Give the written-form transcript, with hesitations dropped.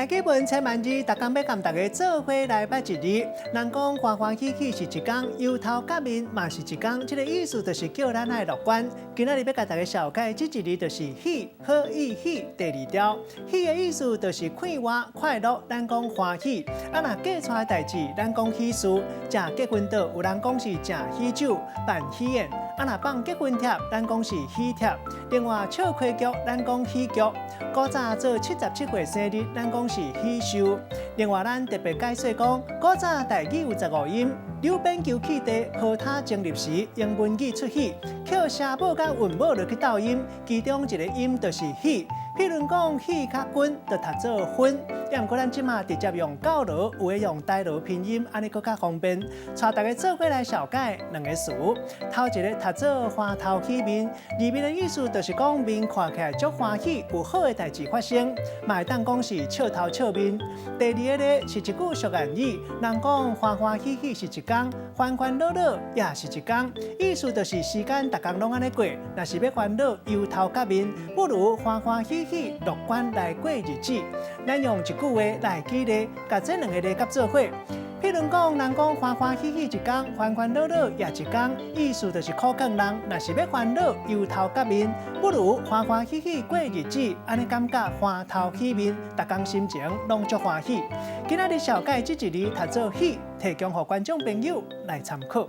来基本千万字，逐工要甲大家做伙来捌一字。人讲欢欢喜喜是一天，由头甲面嘛是一天。这个意思就是叫咱爱乐观。今仔日要甲大家绍介这一字，就是喜，好意喜第二条。喜的意思就是快活、快乐，咱讲欢喜。啊，若嫁出的代志，咱讲喜事。食结婚桌，有人讲是食喜酒、办喜宴。啊，若放结婚帖，咱讲是喜帖。另外唱歌剧，咱讲喜剧。古早做77岁生日，咱讲是喜寿。另外，咱特别解说讲，古早台语有15音，柳边求起地，好他成立时，用文字出喜，靠声母甲韵母落去斗音，其中一个音就是喜。譬如讲喜较均，就读做分。也毋过咱即马直接用教罗，有诶用台罗拼音，安尼佫较方便。带大家做伙来绍介两个词。头一个读做花头喜面，字面的意思就是讲面看起来足欢喜，有好的代志发生，嘛会当讲是笑头笑面。第二个咧是一句俗谚语，人讲欢欢喜喜是一天，欢欢乐乐也是一天，意思就是时间逐工拢安尼过，若是要烦恼由头甲面，不如欢欢喜喜乐观来过日子。咱用一句话来举例，甲这两个例夹做伙。譬如讲，人讲欢欢喜喜一天，欢欢乐乐也一天，意思就是苦劝人，若是要烦恼由头甲面，不如欢欢喜喜过日子，安尼感觉花头喜面，逐工心情拢足欢喜。今仔日绍介这一字读做喜，提供给观众朋友来参考。